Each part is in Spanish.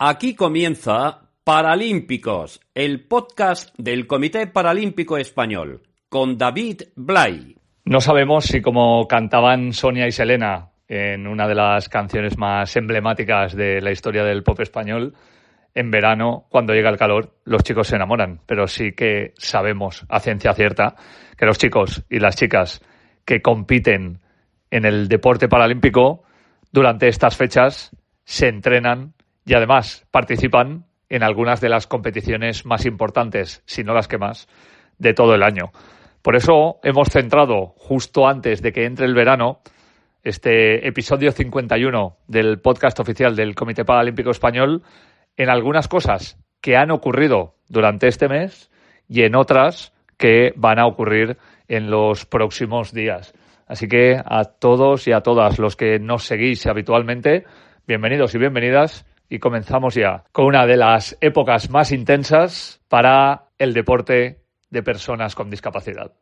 Aquí comienza Paralímpicos, el podcast del Comité Paralímpico Español, con David Blay. No sabemos si, como cantaban Sonia y Selena en una de las canciones más emblemáticas de la historia del pop español, en verano, cuando llega el calor, los chicos se enamoran. Pero sí que sabemos a ciencia cierta que los chicos y las chicas que compiten en el deporte paralímpico durante estas fechas se entrenan y además participan en algunas de las competiciones más importantes, si no las que más, de todo el año. Por eso hemos centrado, justo antes de que entre el verano, este episodio 51 del podcast oficial del Comité Paralímpico Español en algunas cosas que han ocurrido durante este mes y en otras que van a ocurrir en los próximos días. Así que a todos y a todas los que nos seguís habitualmente, bienvenidos y bienvenidas. Y comenzamos ya con una de las épocas más intensas para el deporte de personas con discapacidad.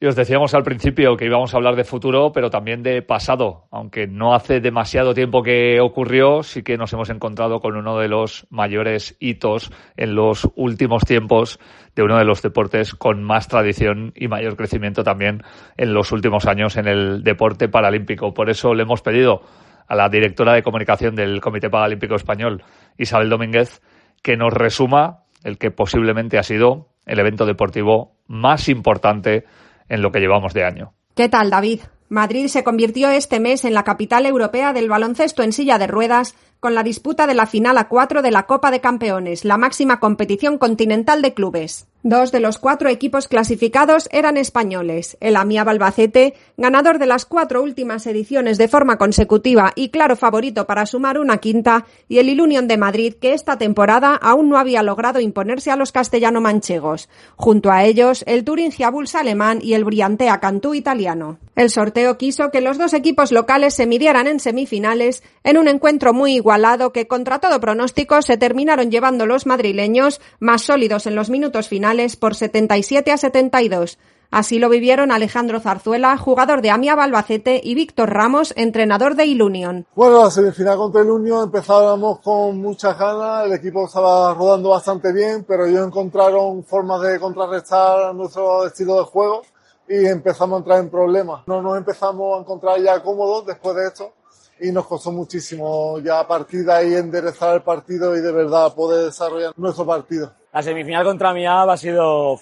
Y os decíamos al principio que íbamos a hablar de futuro, pero también de pasado. Aunque no hace demasiado tiempo que ocurrió, sí que nos hemos encontrado con uno de los mayores hitos en los últimos tiempos de uno de los deportes con más tradición y mayor crecimiento también en los últimos años en el deporte paralímpico. Por eso le hemos pedido a la directora de comunicación del Comité Paralímpico Español, Isabel Domínguez, que nos resuma el que posiblemente ha sido el evento deportivo más importante en lo que llevamos de año. ¿Qué tal, David? Madrid se convirtió este mes en la capital europea del baloncesto en silla de ruedas con la disputa de la final A4 de la Copa de Campeones, la máxima competición continental de clubes. 2 de los 4 equipos clasificados eran españoles. El Amiab Albacete, ganador de las 4 últimas ediciones de forma consecutiva y claro favorito para sumar una quinta, y el Ilunion de Madrid, que esta temporada aún no había logrado imponerse a los castellano-manchegos. Junto a ellos, el Thuringia Bulls alemán y el Briantea Cantú italiano. El sorteo quiso que los 2 equipos locales se midieran en semifinales en un encuentro muy igualado que, contra todo pronóstico, se terminaron llevando los madrileños, más sólidos en los minutos finales, por 77-72. Así lo vivieron Alejandro Zarzuela, jugador de Amiab Albacete, y Víctor Ramos, entrenador de Ilunion. Bueno, la semifinal contra Ilunion empezábamos con muchas ganas, el equipo estaba rodando bastante bien, pero ellos encontraron formas de contrarrestar nuestro estilo de juego y empezamos a entrar en problemas. No nos empezamos a encontrar ya cómodos después de esto y nos costó muchísimo ya a partir de ahí enderezar el partido y de verdad poder desarrollar nuestro partido. La semifinal contra Amiab ha sido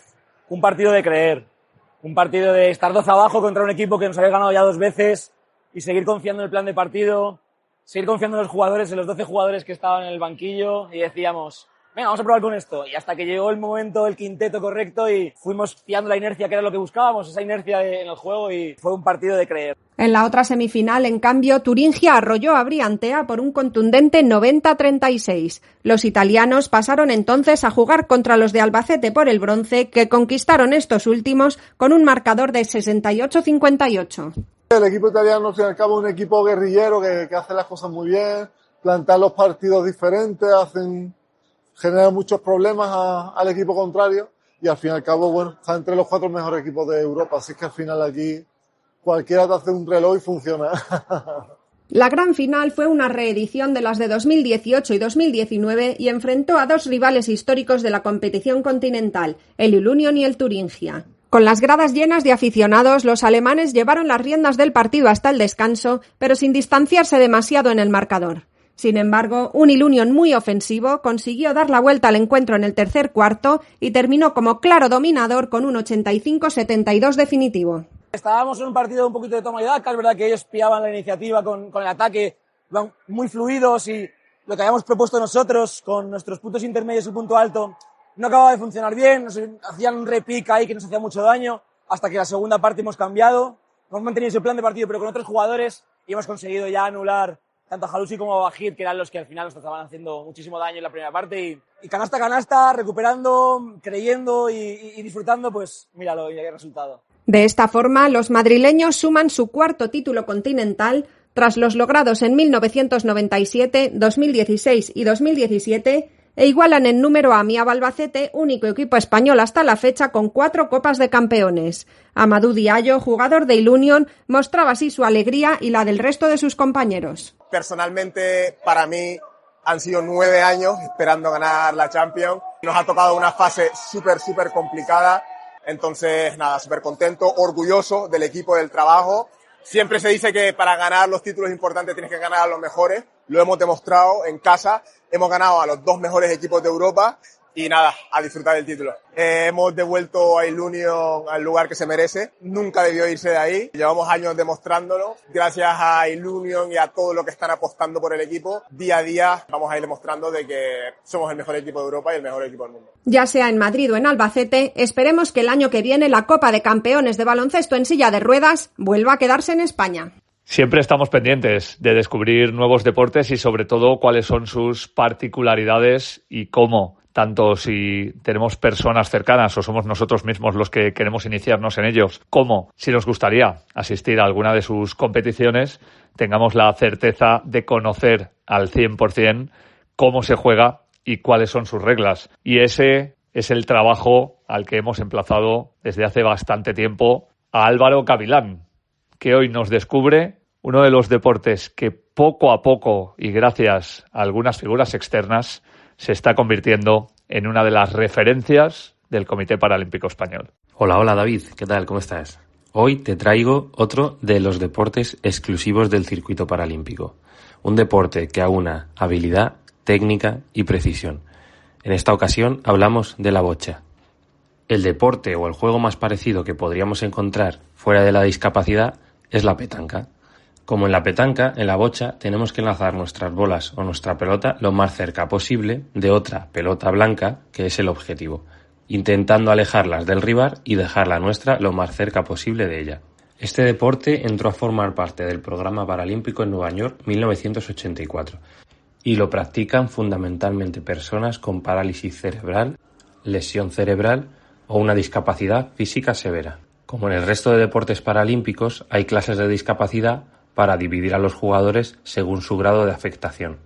un partido de creer, un partido de estar 2 abajo contra un equipo que nos había ganado ya 2 veces y seguir confiando en el plan de partido, seguir confiando en los jugadores, en los 12 jugadores que estaban en el banquillo, y decíamos, venga, vamos a probar con esto. Y hasta que llegó el momento, el quinteto correcto, y fuimos pillando la inercia, que era lo que buscábamos, esa inercia en el juego, y fue un partido de creer. En la otra semifinal, en cambio, Thuringia arrolló a Briantea por un contundente 90-36. Los italianos pasaron entonces a jugar contra los de Albacete por el bronce, que conquistaron estos últimos con un marcador de 68-58. El equipo italiano, al fin y al cabo, es un equipo guerrillero que hace las cosas muy bien, plantea los partidos diferentes, genera muchos problemas al equipo contrario y al fin y al cabo, bueno, está entre los 4 mejores equipos de Europa, así que al final aquí cualquiera te hace un reloj y funciona. La gran final fue una reedición de las de 2018 y 2019 y enfrentó a 2 rivales históricos de la competición continental, el Ilunion y el Thuringia. Con las gradas llenas de aficionados, los alemanes llevaron las riendas del partido hasta el descanso, pero sin distanciarse demasiado en el marcador. Sin embargo, un Ilunion muy ofensivo consiguió dar la vuelta al encuentro en el tercer cuarto y terminó como claro dominador con un 85-72 definitivo. Estábamos en un partido un poquito de toma y daca, es verdad que ellos pillaban la iniciativa con el ataque, iban muy fluidos y lo que habíamos propuesto nosotros con nuestros puntos intermedios y punto alto no acababa de funcionar bien, nos hacían un repick ahí que nos hacía mucho daño, hasta que la segunda parte hemos cambiado, hemos mantenido ese plan de partido pero con otros jugadores y hemos conseguido ya anular tanto a Jalusi como a Bajir, que eran los que al final nos estaban haciendo muchísimo daño en la primera parte, y canasta a canasta, recuperando, creyendo y disfrutando, pues míralo, mira qué resultado. De esta forma, los madrileños suman su cuarto título continental tras los logrados en 1997, 2016 y 2017 e igualan en número a Miab Albacete, único equipo español hasta la fecha con 4 Copas de Campeones. Amadou Diallo, jugador de Ilunion, mostraba así su alegría y la del resto de sus compañeros. Personalmente, para mí, han sido 9 años esperando ganar la Champions. Nos ha tocado una fase súper complicada. Entonces, nada, súper contento, orgulloso del equipo, del trabajo. Siempre se dice que para ganar los títulos importantes tienes que ganar a los mejores. Lo hemos demostrado en casa. Hemos ganado a los 2 mejores equipos de Europa. Y nada, a disfrutar del título. Hemos devuelto a Ilunion al lugar que se merece. Nunca debió irse de ahí. Llevamos años demostrándolo. Gracias a Ilunion y a todo lo que están apostando por el equipo, día a día vamos a ir demostrando de que somos el mejor equipo de Europa y el mejor equipo del mundo. Ya sea en Madrid o en Albacete, esperemos que el año que viene la Copa de Campeones de baloncesto en silla de ruedas vuelva a quedarse en España. Siempre estamos pendientes de descubrir nuevos deportes y sobre todo cuáles son sus particularidades y cómo, tanto si tenemos personas cercanas o somos nosotros mismos los que queremos iniciarnos en ellos, como si nos gustaría asistir a alguna de sus competiciones, tengamos la certeza de conocer al 100% cómo se juega y cuáles son sus reglas. Y ese es el trabajo al que hemos emplazado desde hace bastante tiempo a Álvaro Gavilán, que hoy nos descubre uno de los deportes que poco a poco y gracias a algunas figuras externas se está convirtiendo en una de las referencias del Comité Paralímpico Español. Hola David, ¿qué tal? ¿Cómo estás? Hoy te traigo otro de los deportes exclusivos del circuito paralímpico. Un deporte que aúna habilidad, técnica y precisión. En esta ocasión hablamos de la bocha. El deporte o el juego más parecido que podríamos encontrar fuera de la discapacidad es la petanca. Como en la petanca, en la bocha tenemos que lanzar nuestras bolas o nuestra pelota lo más cerca posible de otra pelota blanca, que es el objetivo, intentando alejarlas del rival y dejar la nuestra lo más cerca posible de ella. Este deporte entró a formar parte del programa paralímpico en Nueva York 1984 y lo practican fundamentalmente personas con parálisis cerebral, lesión cerebral o una discapacidad física severa. Como en el resto de deportes paralímpicos, hay clases de discapacidad para dividir a los jugadores según su grado de afectación.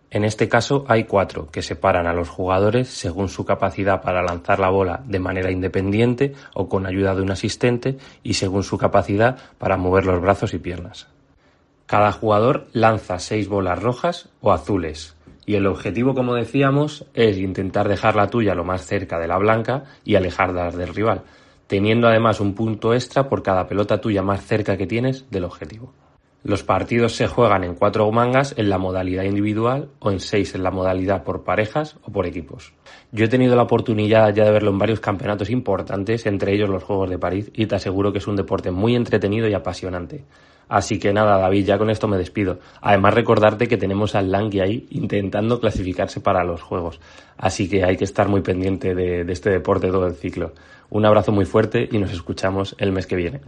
En este caso hay 4 que separan a los jugadores según su capacidad para lanzar la bola de manera independiente o con ayuda de un asistente y según su capacidad para mover los brazos y piernas. Cada jugador lanza 6 bolas rojas o azules y el objetivo, como decíamos, es intentar dejar la tuya lo más cerca de la blanca y alejarlas del rival, teniendo además un punto extra por cada pelota tuya más cerca que tienes del objetivo. Los partidos se juegan en 4 mangas en la modalidad individual o en 6 en la modalidad por parejas o por equipos. Yo he tenido la oportunidad ya de verlo en varios campeonatos importantes, entre ellos los Juegos de París, y te aseguro que es un deporte muy entretenido y apasionante. Así que nada, David, ya con esto me despido. Además, recordarte que tenemos al Langui ahí intentando clasificarse para los Juegos. Así que hay que estar muy pendiente de este deporte todo el ciclo. Un abrazo muy fuerte y nos escuchamos el mes que viene.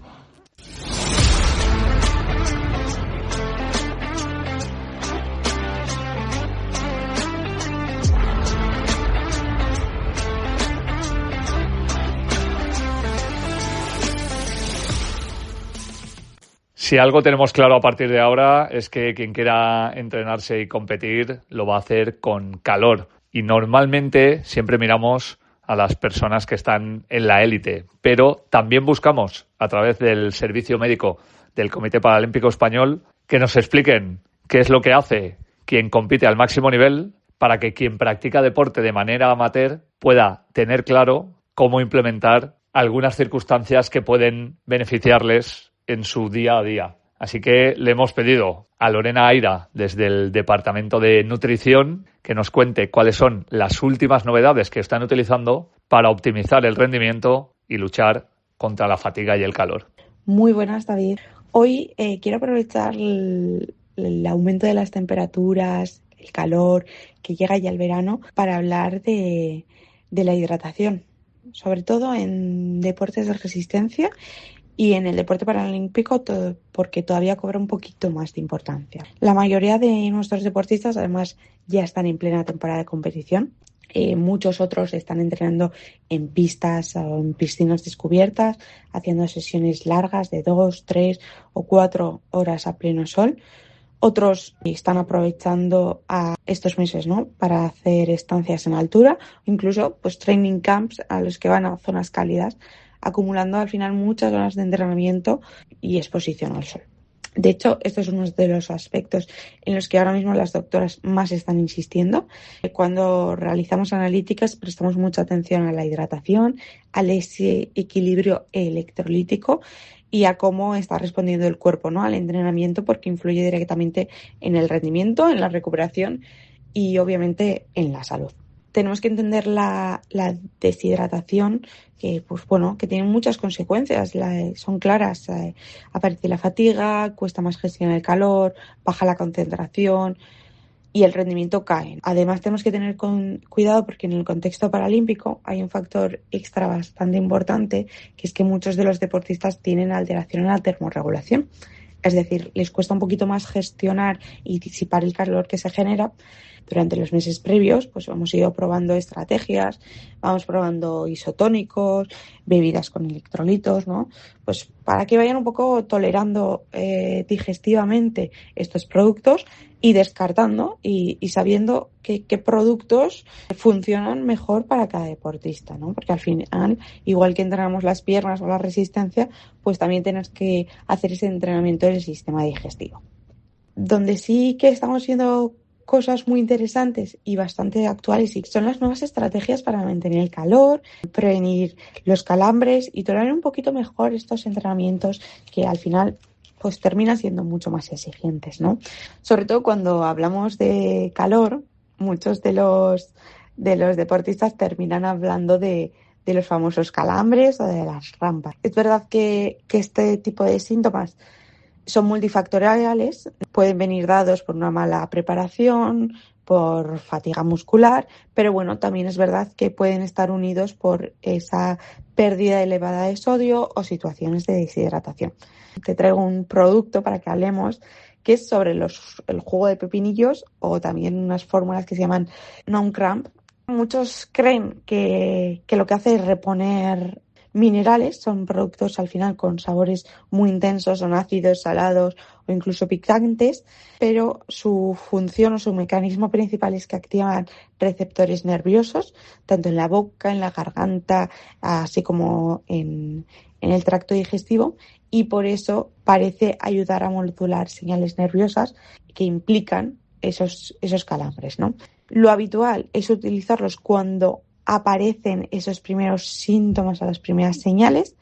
Si algo tenemos claro a partir de ahora es que quien quiera entrenarse y competir lo va a hacer con calor. Y normalmente siempre miramos a las personas que están en la élite, pero también buscamos a través del servicio médico del Comité Paralímpico Español que nos expliquen qué es lo que hace quien compite al máximo nivel para que quien practica deporte de manera amateur pueda tener claro cómo implementar algunas circunstancias que pueden beneficiarles en su día a día. Así que le hemos pedido a Lorena Aira, desde el Departamento de Nutrición, que nos cuente cuáles son las últimas novedades que están utilizando para optimizar el rendimiento y luchar contra la fatiga y el calor. Muy buenas, David. Hoy quiero aprovechar el aumento de las temperaturas, el calor, que llega ya el verano, para hablar de la hidratación, sobre todo en deportes de resistencia y en el deporte paralímpico porque todavía cobra un poquito más de importancia. La mayoría de nuestros deportistas además ya están en plena temporada de competición. Muchos otros están entrenando en pistas o en piscinas descubiertas, haciendo sesiones largas de 2, 3 o 4 horas a pleno sol. Otros están aprovechando a estos meses, ¿no?, para hacer estancias en altura, incluso pues training camps a los que van a zonas cálidas, acumulando al final muchas horas de entrenamiento y exposición al sol. De hecho, esto es uno de los aspectos en los que ahora mismo las doctoras más están insistiendo. Cuando realizamos analíticas prestamos mucha atención a la hidratación, al ese equilibrio electrolítico y a cómo está respondiendo el cuerpo, ¿no?, al entrenamiento, porque influye directamente en el rendimiento, en la recuperación y obviamente en la salud. Tenemos que entender la deshidratación, que tiene muchas consecuencias, son claras. Aparece la fatiga, cuesta más gestionar el calor, baja la concentración y el rendimiento cae. Además, tenemos que tener cuidado porque en el contexto paralímpico hay un factor extra bastante importante, que es que muchos de los deportistas tienen alteración en la termorregulación. Es decir, les cuesta un poquito más gestionar y disipar el calor que se genera. Durante los meses previos, pues hemos ido probando estrategias, vamos probando isotónicos, bebidas con electrolitos, ¿no? Pues para que vayan un poco tolerando digestivamente estos productos y descartando y sabiendo qué productos funcionan mejor para cada deportista, ¿no? Porque al final, igual que entrenamos las piernas o la resistencia, pues también tenemos que hacer ese entrenamiento del sistema digestivo. Donde sí que estamos viendo cosas muy interesantes y bastante actuales y son las nuevas estrategias para mantener el calor, prevenir los calambres y tolerar un poquito mejor estos entrenamientos que al final pues terminan siendo mucho más exigentes, ¿no? Sobre todo cuando hablamos de calor, muchos de los deportistas terminan hablando de los famosos calambres o de las rampas. Es verdad que este tipo de síntomas son multifactoriales, pueden venir dados por una mala preparación, por fatiga muscular, pero bueno, también es verdad que pueden estar unidos por esa pérdida elevada de sodio o situaciones de deshidratación. Te traigo un producto para que hablemos, que es sobre el jugo de pepinillos o también unas fórmulas que se llaman non-cramp. Muchos creen que lo que hace es reponer minerales, son productos al final con sabores muy intensos, son ácidos, salados o incluso picantes, pero su función o su mecanismo principal es que activan receptores nerviosos, tanto en la boca, en la garganta, así como en el tracto digestivo, y por eso parece ayudar a modular señales nerviosas que implican esos calambres, ¿no? Lo habitual es utilizarlos cuando aparecen esos primeros síntomas o las primeras señales,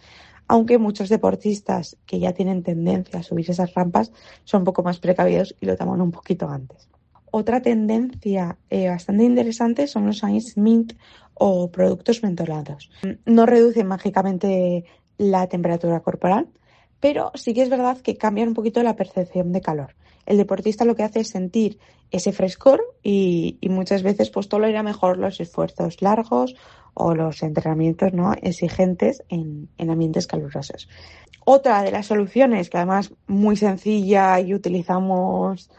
aunque muchos deportistas que ya tienen tendencia a subir esas rampas son un poco más precavidos y lo toman un poquito antes. Otra tendencia bastante interesante son los ice mint o productos mentolados. No reducen mágicamente la temperatura corporal, pero sí que es verdad que cambian un poquito la percepción de calor. El deportista lo que hace es sentir ese frescor y muchas veces pues tolera mejor los esfuerzos largos o los entrenamientos, ¿no?, exigentes en ambientes calurosos. Otra de las soluciones, que además muy sencilla y utilizamos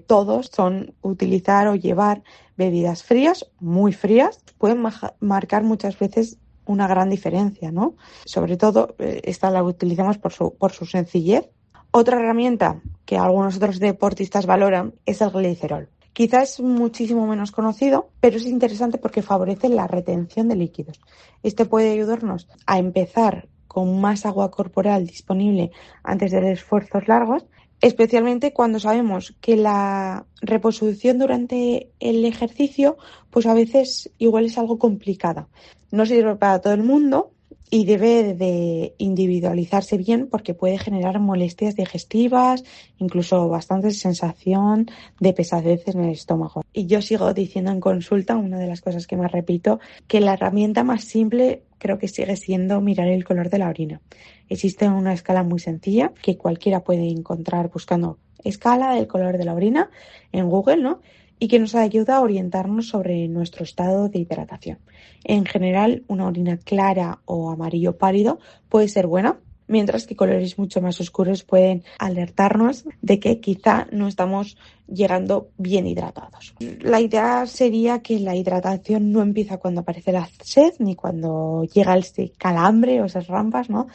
todos, son utilizar o llevar bebidas frías, muy frías. Pueden marcar muchas veces una gran diferencia, ¿no? Sobre todo, esta la utilizamos por su sencillez. Otra herramienta que algunos otros deportistas valoran es el glicerol. Quizás es muchísimo menos conocido, pero es interesante porque favorece la retención de líquidos. Este puede ayudarnos a empezar con más agua corporal disponible antes de esfuerzos largos, especialmente cuando sabemos que la reposición durante el ejercicio pues a veces igual es algo complicada. No sirve para todo el mundo y debe de individualizarse bien porque puede generar molestias digestivas, incluso bastante sensación de pesadez en el estómago. Y yo sigo diciendo en consulta, una de las cosas que más repito, que la herramienta más simple creo que sigue siendo mirar el color de la orina. Existe una escala muy sencilla que cualquiera puede encontrar buscando escala del color de la orina en Google, ¿no?, y que nos ayuda a orientarnos sobre nuestro estado de hidratación. En general, una orina clara o amarillo pálido puede ser buena. mientras que colores mucho más oscuros pueden alertarnos de que quizá no estamos llegando bien hidratados. La idea sería que la hidratación no empieza cuando aparece la sed ni cuando llega ese calambre o esas rampas, ¿no?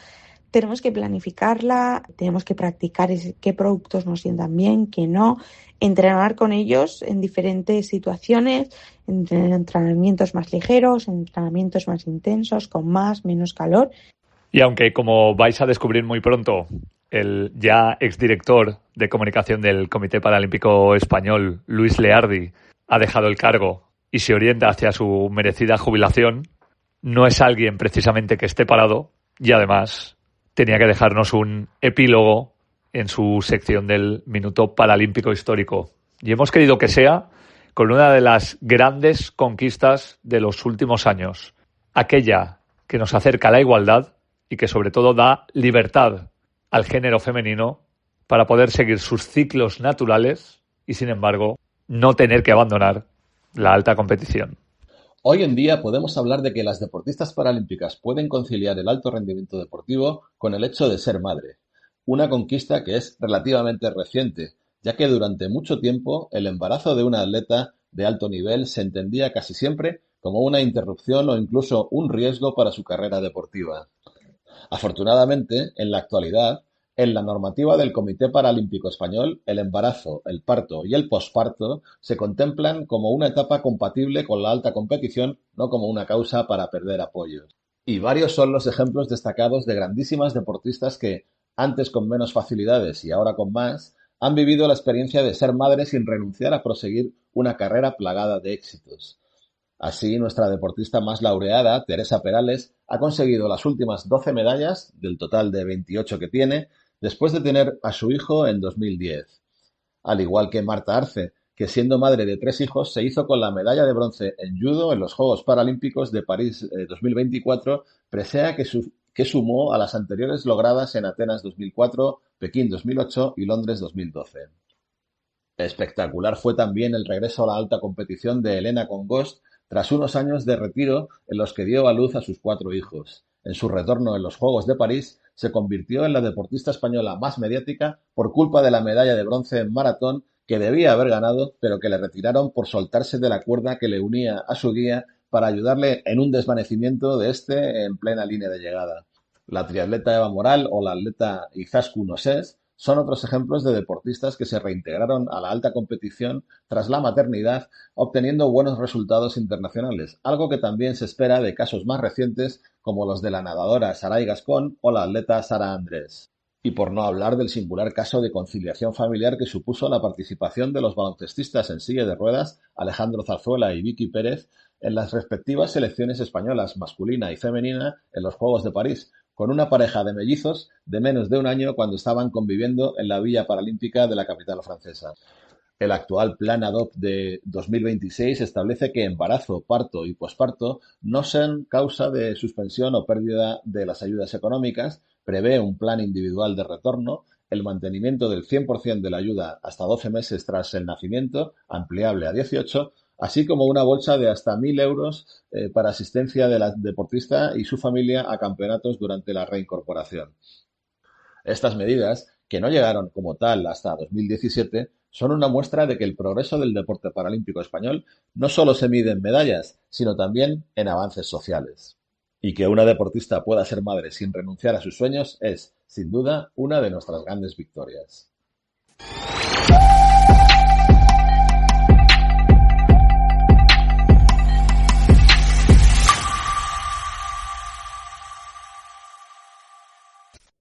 Tenemos que planificarla, tenemos que practicar qué productos nos sientan bien, qué no, entrenar con ellos en diferentes situaciones, en entrenamientos más ligeros, entrenamientos más intensos, con más, menos calor. Y aunque, como vais a descubrir muy pronto, el ya exdirector de comunicación del Comité Paralímpico Español, Luis Leardi, ha dejado el cargo y se orienta hacia su merecida jubilación, no es alguien precisamente que esté parado y además tenía que dejarnos un epílogo en su sección del Minuto Paralímpico Histórico. Y hemos querido que sea con una de las grandes conquistas de los últimos años, aquella que nos acerca a la igualdad y que sobre todo da libertad al género femenino para poder seguir sus ciclos naturales y, sin embargo, no tener que abandonar la alta competición. Hoy en día podemos hablar de que las deportistas paralímpicas pueden conciliar el alto rendimiento deportivo con el hecho de ser madre, una conquista que es relativamente reciente, ya que durante mucho tiempo el embarazo de una atleta de alto nivel se entendía casi siempre como una interrupción o incluso un riesgo para su carrera deportiva. Afortunadamente, en la actualidad, en la normativa del Comité Paralímpico Español, el embarazo, el parto y el posparto se contemplan como una etapa compatible con la alta competición, no como una causa para perder apoyos. Y varios son los ejemplos destacados de grandísimas deportistas que, antes con menos facilidades y ahora con más, han vivido la experiencia de ser madres sin renunciar a proseguir una carrera plagada de éxitos. Así, nuestra deportista más laureada, Teresa Perales, ha conseguido las últimas 12 medallas, del total de 28 que tiene, después de tener a su hijo en 2010. Al igual que Marta Arce, que siendo madre de 3 hijos se hizo con la medalla de bronce en judo en los Juegos Paralímpicos de París 2024, presea que sumó a las anteriores logradas en Atenas 2004, Pekín 2008 y Londres 2012. Espectacular fue también el regreso a la alta competición de Helena Congost tras unos años de retiro en los que dio a luz a sus 4 hijos. En su retorno en los Juegos de París, se convirtió en la deportista española más mediática por culpa de la medalla de bronce en maratón que debía haber ganado, pero que le retiraron por soltarse de la cuerda que le unía a su guía para ayudarle en un desvanecimiento de este en plena línea de llegada. La triatleta Eva Moral o la atleta Izaskun Oses son otros ejemplos de deportistas que se reintegraron a la alta competición tras la maternidad, obteniendo buenos resultados internacionales, algo que también se espera de casos más recientes como los de la nadadora Saray Gascón o la atleta Sara Andrés. Y por no hablar del singular caso de conciliación familiar que supuso la participación de los baloncestistas en silla de ruedas Alejandro Zarzuela y Vicky Pérez en las respectivas selecciones españolas masculina y femenina en los Juegos de París, con una pareja de mellizos de menos de un año cuando estaban conviviendo en la Villa Paralímpica de la capital francesa. El actual Plan ADOP de 2026 establece que embarazo, parto y posparto no sean causa de suspensión o pérdida de las ayudas económicas, prevé un plan individual de retorno, el mantenimiento del 100% de la ayuda hasta 12 meses tras el nacimiento, ampliable a 18, así como una bolsa de hasta 1.000 euros para asistencia de la deportista y su familia a campeonatos durante la reincorporación. Estas medidas, que no llegaron como tal hasta 2017, son una muestra de que el progreso del deporte paralímpico español no solo se mide en medallas, sino también en avances sociales. Y que una deportista pueda ser madre sin renunciar a sus sueños es, sin duda, una de nuestras grandes victorias.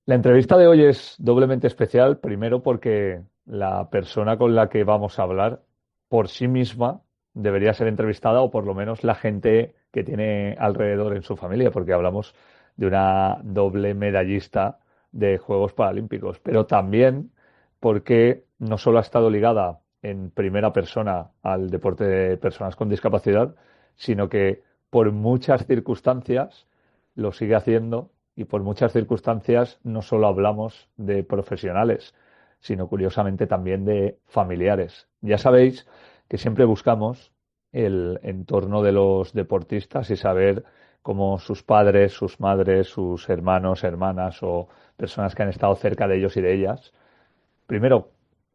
La entrevista de hoy es doblemente especial, primero porque la persona con la que vamos a hablar por sí misma debería ser entrevistada, o por lo menos la gente que tiene alrededor en su familia, porque hablamos de una doble medallista de Juegos Paralímpicos, pero también porque no solo ha estado ligada en primera persona al deporte de personas con discapacidad, sino que por muchas circunstancias lo sigue haciendo. Y por muchas circunstancias no solo hablamos de profesionales, sino curiosamente también de familiares. Ya sabéis que siempre buscamos el entorno de los deportistas y saber cómo sus padres, sus madres, sus hermanos, hermanas o personas que han estado cerca de ellos y de ellas, primero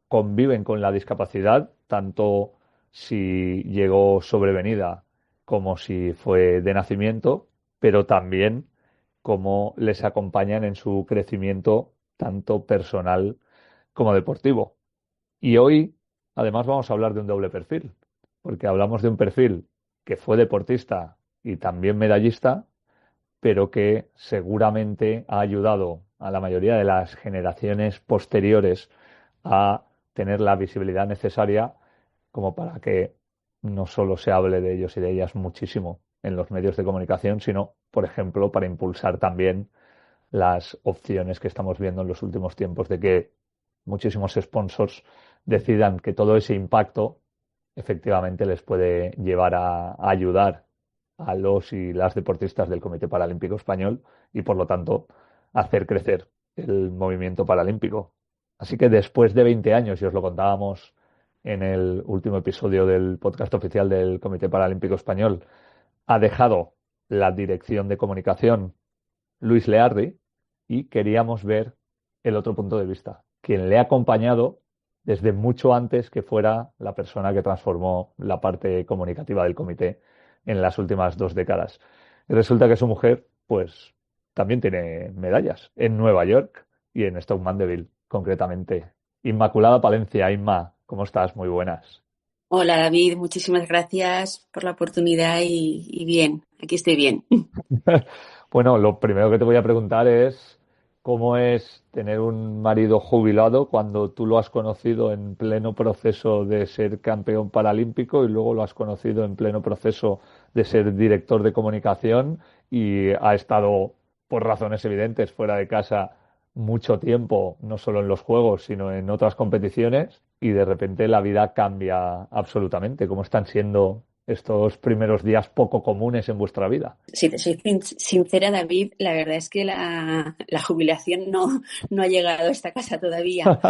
conviven con la discapacidad, tanto si llegó sobrevenida como si fue de nacimiento, pero también cómo les acompañan en su crecimiento tanto personal como deportivo. Y hoy, además, vamos a hablar de un doble perfil, porque hablamos de un perfil que fue deportista y también medallista, pero que seguramente ha ayudado a la mayoría de las generaciones posteriores a tener la visibilidad necesaria como para que no solo se hable de ellos y de ellas muchísimo en los medios de comunicación, sino, por ejemplo, para impulsar también las opciones que estamos viendo en los últimos tiempos de que muchísimos sponsors decidan que todo ese impacto efectivamente les puede llevar a ayudar a los y las deportistas del Comité Paralímpico Español y, por lo tanto, hacer crecer el movimiento paralímpico. Así que después de 20 años, y os lo contábamos en el último episodio del podcast oficial del Comité Paralímpico Español, ha dejado la dirección de comunicación Luis Leardi y queríamos ver el otro punto de vista, quien le ha acompañado desde mucho antes que fuera la persona que transformó la parte comunicativa del comité en las últimas 2 décadas. Y resulta que su mujer, pues, también tiene medallas en Nueva York y en Stoke Mandeville, concretamente. Inmaculada Palencia, Inma, ¿cómo estás? Muy buenas. Hola David, muchísimas gracias por la oportunidad y bien, aquí estoy bien. Bueno, lo primero que te voy a preguntar es cómo es tener un marido jubilado cuando tú lo has conocido en pleno proceso de ser campeón paralímpico y luego lo has conocido en pleno proceso de ser director de comunicación y ha estado, por razones evidentes, fuera de casa mucho tiempo, no solo en los Juegos, sino en otras competiciones, y de repente la vida cambia absolutamente. ¿Cómo están siendo estos primeros días poco comunes en vuestra vida? Si te soy sincera, David, la verdad es que la jubilación no ha llegado a esta casa todavía.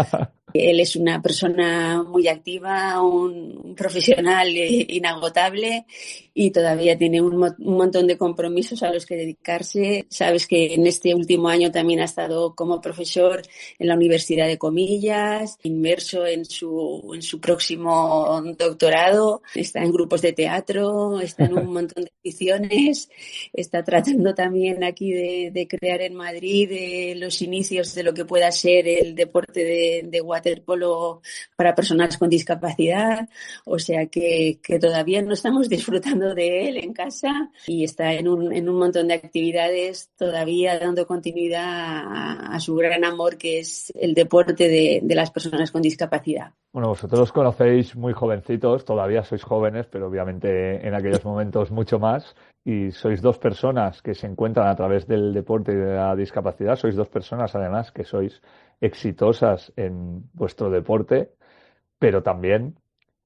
Él es una persona muy activa, un profesional inagotable y todavía tiene un montón de compromisos a los que dedicarse. Sabes que en este último año también ha estado como profesor en la Universidad de Comillas, inmerso en su próximo doctorado, está en grupos de teatro, está en un montón de ediciones, está tratando también aquí de crear en Madrid los inicios de lo que pueda ser el deporte de waterpolo para personas con discapacidad, o sea que todavía no estamos disfrutando de él en casa y está en un montón de actividades todavía dando continuidad a su gran amor que es el deporte de las personas con discapacidad. Bueno, vosotros los conocéis muy jovencitos, todavía sois jóvenes, pero obviamente en aquellos momentos mucho más, y sois 2 personas que se encuentran a través del deporte y de la discapacidad, sois 2 personas además que sois exitosas en vuestro deporte, pero también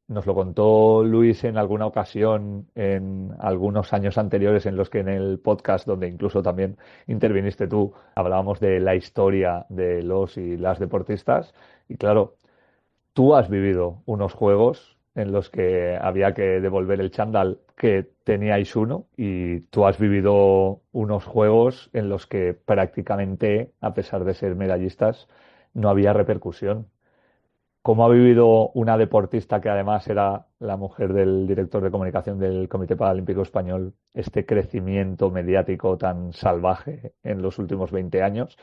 nos lo contó Luis en alguna ocasión en algunos años anteriores en los que en el podcast, donde incluso también interviniste tú, hablábamos de la historia de los y las deportistas, y claro, tú has vivido unos juegos en los que había que devolver el chándal que teníais uno y tú has vivido unos juegos en los que prácticamente, a pesar de ser medallistas, no había repercusión. ¿Cómo ha vivido una deportista que además era la mujer del director de comunicación del Comité Paralímpico Español este crecimiento mediático tan salvaje en los últimos 20 años?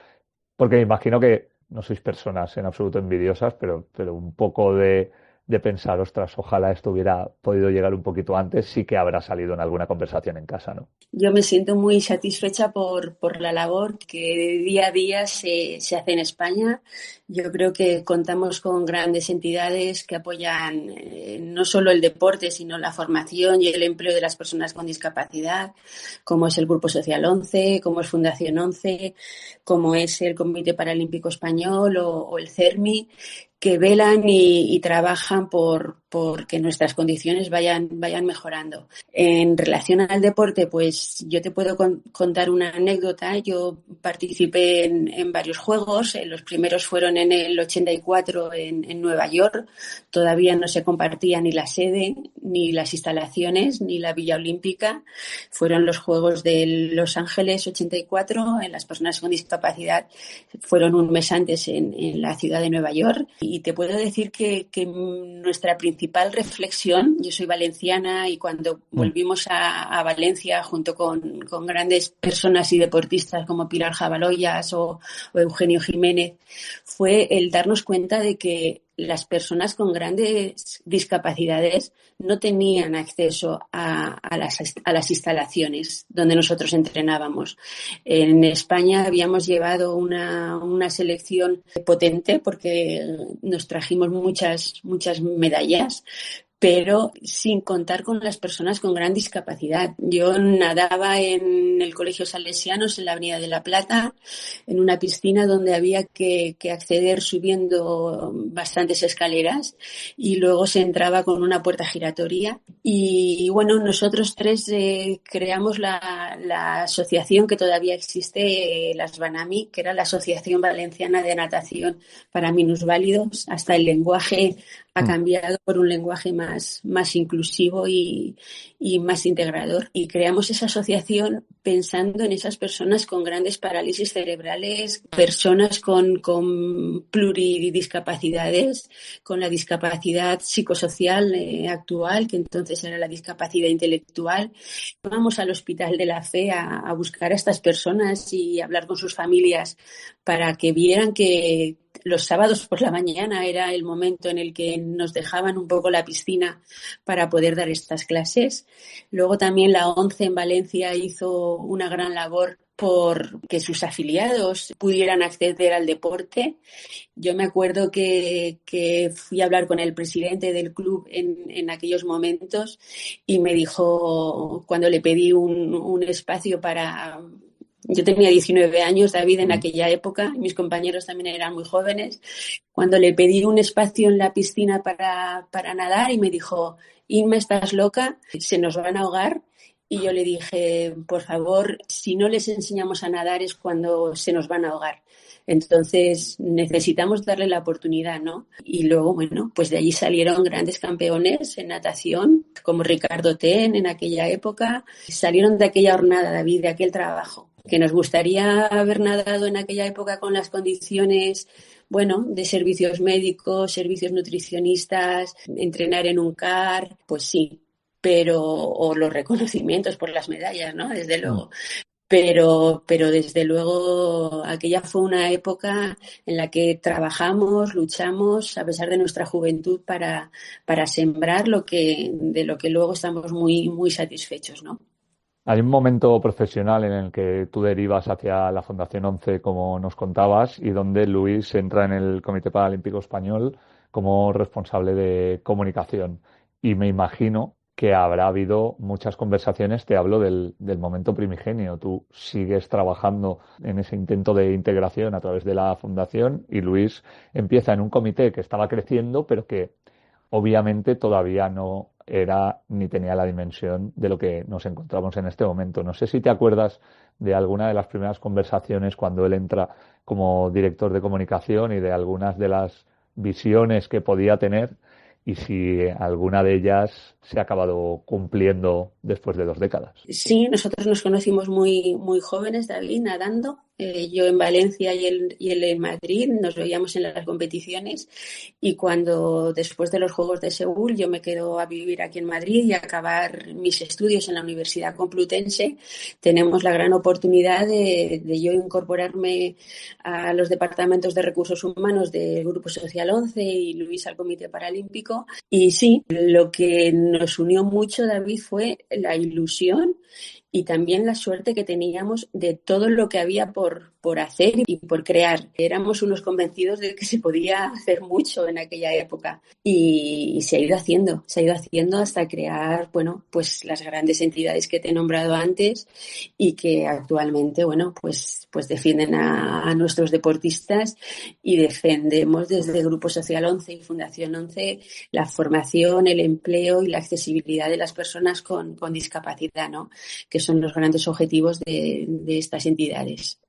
Porque me imagino que no sois personas en absoluto envidiosas, pero un poco de pensar, ostras, ojalá esto hubiera podido llegar un poquito antes, sí que habrá salido en alguna conversación en casa, ¿no? Yo me siento muy satisfecha por la labor que día a día se hace en España. Yo creo que contamos con grandes entidades que apoyan no solo el deporte, sino la formación y el empleo de las personas con discapacidad, como es el Grupo Social 11, como es Fundación 11, como es el Comité Paralímpico Español o el CERMI. que velan y trabajan por que nuestras condiciones vayan mejorando. En relación al deporte, pues yo te puedo contar una anécdota. Yo participé en varios juegos. Los primeros fueron en el 84 en Nueva York. Todavía no se compartía ni la sede, ni las instalaciones, ni la Villa Olímpica. Fueron los Juegos de Los Ángeles 84. Las personas con discapacidad fueron un mes antes en la ciudad de Nueva York. Y te puedo decir que nuestra principal reflexión, yo soy valenciana y cuando volvimos a Valencia junto con grandes personas y deportistas como Pilar Jabaloyas o Eugenio Jiménez, fue el darnos cuenta de que las personas con grandes discapacidades no tenían acceso a las instalaciones donde nosotros entrenábamos. En España habíamos llevado una selección potente porque nos trajimos muchas medallas, pero sin contar con las personas con gran discapacidad. Yo nadaba en el Colegio Salesianos, en la Avenida de la Plata, en una piscina donde había que acceder subiendo bastantes escaleras y luego se entraba con una puerta giratoria. Y bueno, nosotros tres creamos la asociación que todavía existe, la SBANAMI, que era la Asociación Valenciana de Natación para Minusválidos. Hasta el lenguaje ha cambiado por un lenguaje más inclusivo y más integrador. Y creamos esa asociación pensando en esas personas con grandes parálisis cerebrales, personas con pluridiscapacidades, con la discapacidad psicosocial actual, que entonces era la discapacidad intelectual. Vamos al Hospital de la Fe a buscar a estas personas y hablar con sus familias para que vieran que los sábados por la mañana era el momento en el que nos dejaban un poco la piscina para poder dar estas clases. Luego también la ONCE en Valencia hizo una gran labor por que sus afiliados pudieran acceder al deporte. Yo me acuerdo que fui a hablar con el presidente del club en aquellos momentos y me dijo, cuando le pedí un espacio para... Yo tenía 19 años, David, en aquella época, mis compañeros también eran muy jóvenes, cuando le pedí un espacio en la piscina para nadar y me dijo, Inma, ¿estás loca? Se nos van a ahogar. Y yo le dije, por favor, si no les enseñamos a nadar es cuando se nos van a ahogar. Entonces necesitamos darle la oportunidad, ¿no? Y luego, bueno, pues de allí salieron grandes campeones en natación, como Ricardo Ten en aquella época. Salieron de aquella jornada, David, de aquel trabajo, que nos gustaría haber nadado en aquella época con las condiciones, bueno, de servicios médicos, servicios nutricionistas, entrenar en un CAR, pues sí, pero, o los reconocimientos por las medallas, ¿no? Desde luego. Pero desde luego aquella fue una época en la que trabajamos, luchamos a pesar de nuestra juventud para sembrar de lo que luego estamos muy satisfechos, ¿no? Hay un momento profesional en el que tú derivas hacia la Fundación ONCE, como nos contabas, y donde Luis entra en el Comité Paralímpico Español como responsable de comunicación. Y me imagino que habrá habido muchas conversaciones, te hablo del momento primigenio. Tú sigues trabajando en ese intento de integración a través de la Fundación y Luis empieza en un comité que estaba creciendo, pero que obviamente todavía no era ni tenía la dimensión de lo que nos encontramos en este momento. No sé si te acuerdas de alguna de las primeras conversaciones cuando él entra como director de comunicación y de algunas de las visiones que podía tener y si alguna de ellas se ha acabado cumpliendo después de 2 décadas. Sí, nosotros nos conocimos muy jóvenes, David, nadando. Yo en Valencia y él en Madrid, nos veíamos en las competiciones y cuando después de los Juegos de Seúl yo me quedo a vivir aquí en Madrid y a acabar mis estudios en la Universidad Complutense, tenemos la gran oportunidad de yo incorporarme a los departamentos de recursos humanos del Grupo Social 11 y Luis al Comité Paralímpico. Y sí, lo que nos unió mucho, David, fue la ilusión y también la suerte que teníamos de todo lo que había por por hacer y por crear. Éramos unos convencidos de que se podía hacer mucho en aquella época y se ha ido haciendo hasta crear, bueno, pues las grandes entidades que te he nombrado antes y que actualmente, bueno, pues defienden a nuestros deportistas y defendemos desde Grupo Social 11 y Fundación 11 la formación, el empleo y la accesibilidad de las personas con discapacidad, ¿no? Que son los grandes objetivos de estas entidades.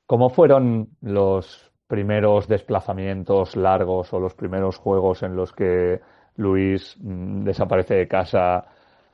¿Cómo fueron los primeros desplazamientos largos o los primeros juegos en los que Luis desaparece de casa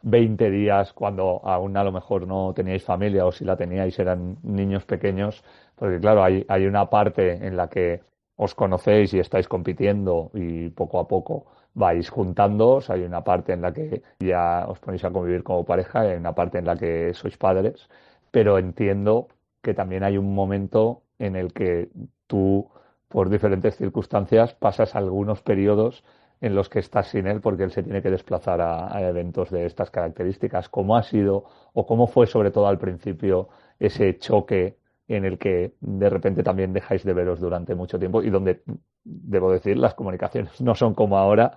20 días cuando aún a lo mejor no teníais familia, o si la teníais eran niños pequeños? Porque claro, hay una parte en la que os conocéis y estáis compitiendo y poco a poco vais juntándoos, hay una parte en la que ya os ponéis a convivir como pareja, hay una parte en la que sois padres, pero entiendo que también hay un momento en el que tú, por diferentes circunstancias, pasas algunos periodos en los que estás sin él porque él se tiene que desplazar a eventos de estas características. ¿Cómo ha sido o cómo fue, sobre todo al principio, ese choque en el que de repente también dejáis de veros durante mucho tiempo y donde, debo decir, las comunicaciones no son como ahora,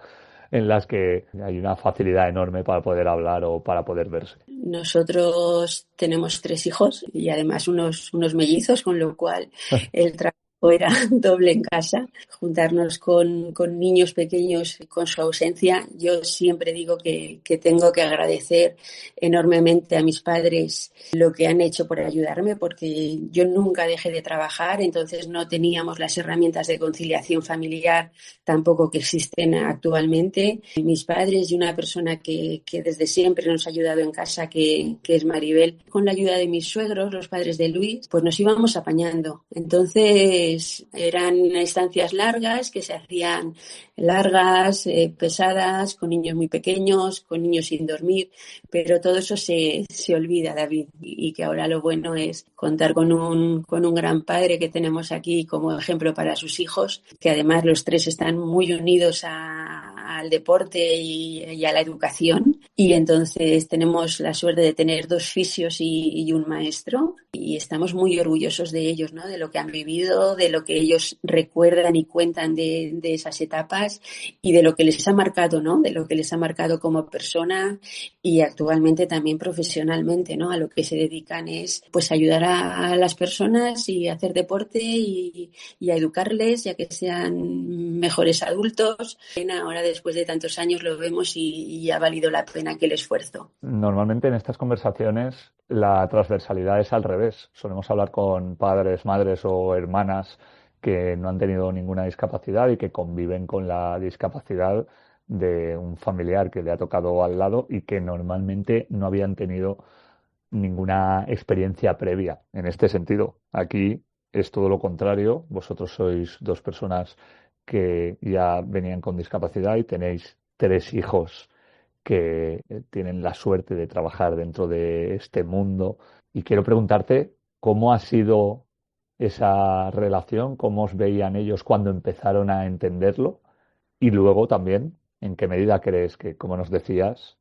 en las que hay una facilidad enorme para poder hablar o para poder verse? Nosotros tenemos 3 hijos y además unos mellizos, con lo cual el trabajo era doble en casa. Juntarnos con niños pequeños con su ausencia. Yo siempre digo que tengo que agradecer enormemente a mis padres lo que han hecho por ayudarme, porque yo nunca dejé de trabajar, entonces no teníamos las herramientas de conciliación familiar tampoco que existen actualmente. Mis padres y una persona que desde siempre nos ha ayudado en casa, que es Maribel, con la ayuda de mis suegros, los padres de Luis, pues nos íbamos apañando. Entonces eran estancias largas, que se hacían largas, pesadas, con niños muy pequeños, con niños sin dormir, pero todo eso se olvida, David, y que ahora lo bueno es contar con un gran padre que tenemos aquí como ejemplo para sus hijos, que además los 3 están muy unidos al deporte y a la educación, y entonces tenemos la suerte de tener 2 fisios y un maestro, y estamos muy orgullosos de ellos, ¿no? De lo que han vivido, de lo que ellos recuerdan y cuentan de esas etapas y de lo que les ha marcado, ¿no? De lo que les ha marcado como persona y actualmente también profesionalmente, ¿no? A lo que se dedican es pues ayudar a las personas y hacer deporte y a educarles, ya que sean mejores adultos. Ahora, después de tantos años, lo vemos y ha valido la pena aquel esfuerzo. Normalmente en estas conversaciones la transversalidad es al revés. Solemos hablar con padres, madres o hermanas que no han tenido ninguna discapacidad y que conviven con la discapacidad de un familiar que le ha tocado al lado y que normalmente no habían tenido ninguna experiencia previa en este sentido. Aquí es todo lo contrario. Vosotros sois 2 personas que ya venían con discapacidad y tenéis 3 hijos que tienen la suerte de trabajar dentro de este mundo. Y quiero preguntarte cómo ha sido esa relación, cómo os veían ellos cuando empezaron a entenderlo y luego también en qué medida crees que, como nos decías,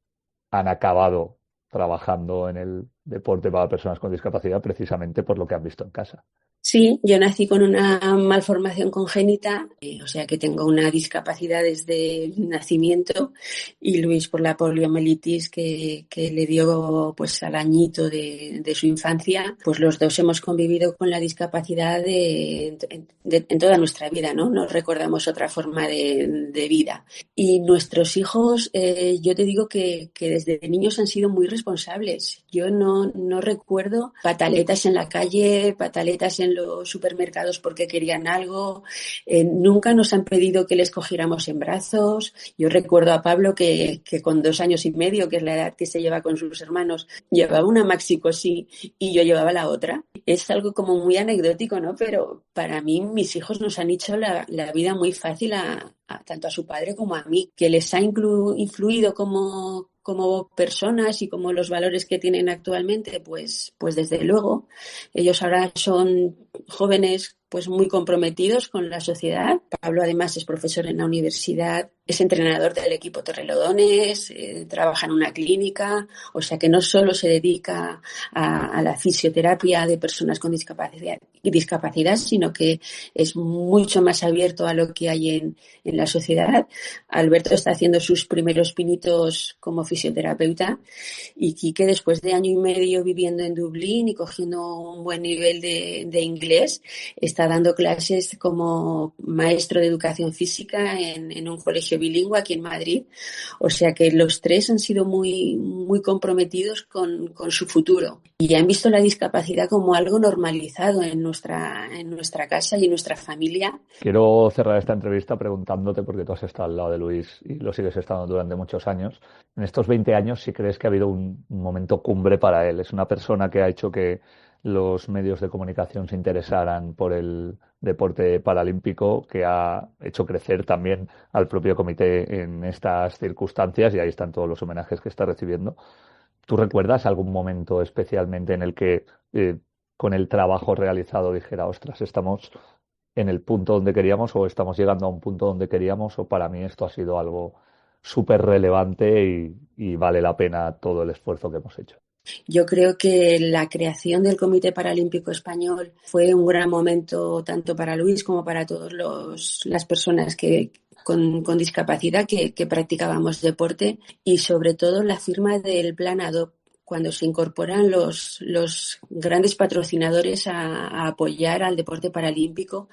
han acabado trabajando en el deporte para personas con discapacidad precisamente por lo que han visto en casa. Sí, yo nací con una malformación congénita, o sea que tengo una discapacidad desde nacimiento, y Luis por la poliomielitis que le dio pues al añito de su infancia, pues los 2 hemos convivido con la discapacidad en toda nuestra vida, ¿no? No recordamos otra forma de vida. Y nuestros hijos, yo te digo que desde niños han sido muy responsables. Yo no recuerdo pataletas en la calle, pataletas en los supermercados porque querían algo. Nunca nos han pedido que les cogiéramos en brazos. Yo recuerdo a Pablo que con 2 años y medio, que es la edad que se lleva con sus hermanos, llevaba una maxi-cosí y yo llevaba la otra. Es algo como muy anecdótico, ¿no? Pero para mí mis hijos nos han hecho la vida muy fácil tanto a su padre como a mí, que les ha influido como personas y como los valores que tienen actualmente, pues desde luego. Ellos ahora son jóvenes pues muy comprometidos con la sociedad. Pablo además es profesor en la universidad, es entrenador del equipo Torrelodones, trabaja en una clínica, o sea que no solo se dedica a la fisioterapia de personas con discapacidad, sino que es mucho más abierto a lo que hay en la sociedad. Alberto está haciendo sus primeros pinitos como fisioterapeuta y Quique, después de año y medio viviendo en Dublín y cogiendo un buen nivel de inglés, está dando clases como maestro de educación física en un colegio bilingüe aquí en Madrid. O sea que los tres han sido muy, muy comprometidos con su futuro y han visto la discapacidad como algo normalizado en nuestra casa y en nuestra familia. Quiero cerrar esta entrevista preguntándote, porque tú has estado al lado de Luis y lo sigues estando durante muchos años. En estos 20 años, ¿sí crees que ha habido un momento cumbre para él? Es una persona que ha hecho que los medios de comunicación se interesaran por el deporte paralímpico, que ha hecho crecer también al propio comité en estas circunstancias, y ahí están todos los homenajes que está recibiendo. ¿Tú recuerdas algún momento especialmente en el que con el trabajo realizado dijera, ostras, estamos en el punto donde queríamos, o estamos llegando a un punto donde queríamos, o para mí esto ha sido algo súper relevante y vale la pena todo el esfuerzo que hemos hecho? Yo creo que la creación del Comité Paralímpico Español fue un gran momento tanto para Luis como para todas las personas que con discapacidad que practicábamos deporte, y sobre todo la firma del Plan ADOP, cuando se incorporan los grandes patrocinadores a apoyar al deporte paralímpico,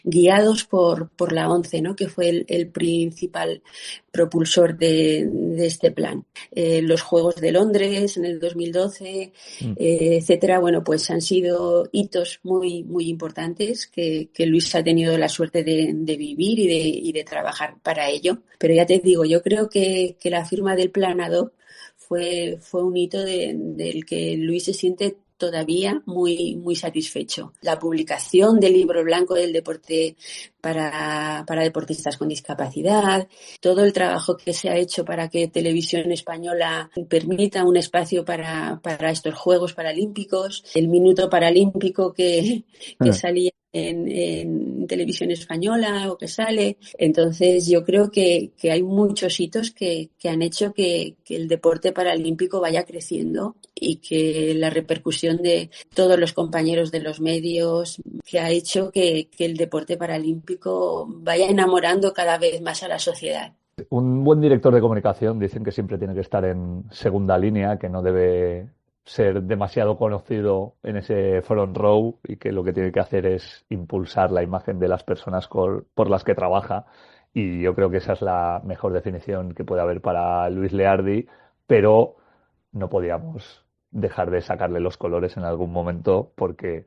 guiados por la ONCE, ¿no?, que fue el principal propulsor de este plan. Los Juegos de Londres en el 2012, etcétera, bueno, pues han sido hitos muy, muy importantes que Luis ha tenido la suerte de vivir y de trabajar para ello. Pero ya te digo, yo creo que la firma del Plan ADOP fue un hito del que Luis se siente todavía muy, muy satisfecho. La publicación del libro blanco del deporte para deportistas con discapacidad, todo el trabajo que se ha hecho para que Televisión Española permita un espacio para estos Juegos Paralímpicos, el minuto paralímpico que salía en Televisión Española o que sale. Entonces yo creo que hay muchos hitos que han hecho que el deporte paralímpico vaya creciendo, y que la repercusión de todos los compañeros de los medios que ha hecho que el deporte paralímpico vaya enamorando cada vez más a la sociedad. Un buen director de comunicación dicen que siempre tiene que estar en segunda línea, que no debe ser demasiado conocido en ese front row, y que lo que tiene que hacer es impulsar la imagen de las personas por las que trabaja. Y yo creo que esa es la mejor definición que puede haber para Luis Leardi, pero no podíamos dejar de sacarle los colores en algún momento, porque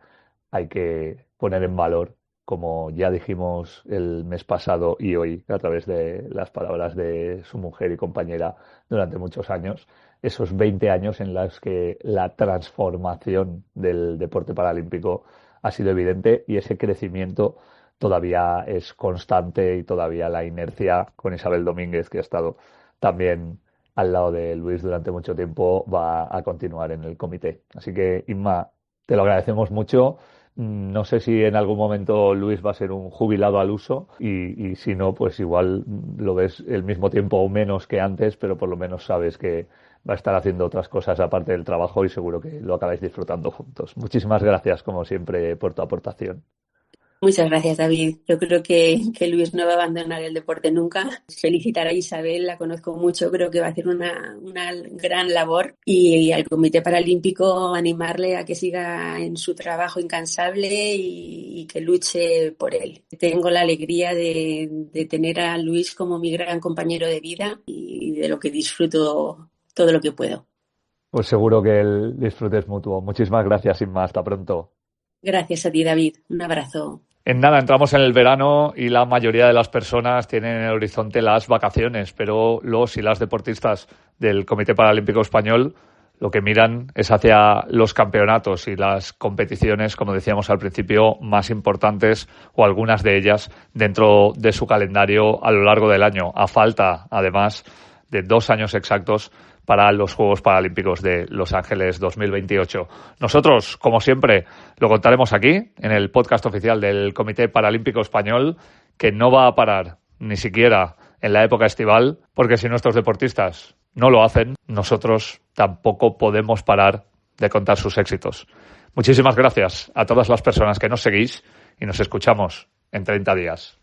hay que poner en valor, como ya dijimos el mes pasado y hoy a través de las palabras de su mujer y compañera durante muchos años, esos 20 años en los que la transformación del deporte paralímpico ha sido evidente, y ese crecimiento todavía es constante, y todavía la inercia con Isabel Domínguez, que ha estado también al lado de Luis durante mucho tiempo, va a continuar en el comité. Así que, Inma, te lo agradecemos mucho. No sé si en algún momento Luis va a ser un jubilado al uso, y si no, pues igual lo ves el mismo tiempo o menos que antes, pero por lo menos sabes que va a estar haciendo otras cosas aparte del trabajo, y seguro que lo acabáis disfrutando juntos. Muchísimas gracias, como siempre, por tu aportación. Muchas gracias, David. Yo creo que Luis no va a abandonar el deporte nunca. Felicitar a Isabel, la conozco mucho, creo que va a hacer una gran labor, y al Comité Paralímpico animarle a que siga en su trabajo incansable y que luche por él. Tengo la alegría de tener a Luis como mi gran compañero de vida, y de lo que disfruto todo lo que puedo. Pues seguro que el disfrute es mutuo. Muchísimas gracias, Inma. Hasta pronto. Gracias a ti, David. Un abrazo. En nada, entramos en el verano y la mayoría de las personas tienen en el horizonte las vacaciones, pero los y las deportistas del Comité Paralímpico Español lo que miran es hacia los campeonatos y las competiciones, como decíamos al principio, más importantes, o algunas de ellas dentro de su calendario a lo largo del año, a falta, además, de 2 años exactos para los Juegos Paralímpicos de Los Ángeles 2028. Nosotros, como siempre, lo contaremos aquí, en el podcast oficial del Comité Paralímpico Español, que no va a parar ni siquiera en la época estival, porque si nuestros deportistas no lo hacen, nosotros tampoco podemos parar de contar sus éxitos. Muchísimas gracias a todas las personas que nos seguís y nos escuchamos en 30 días.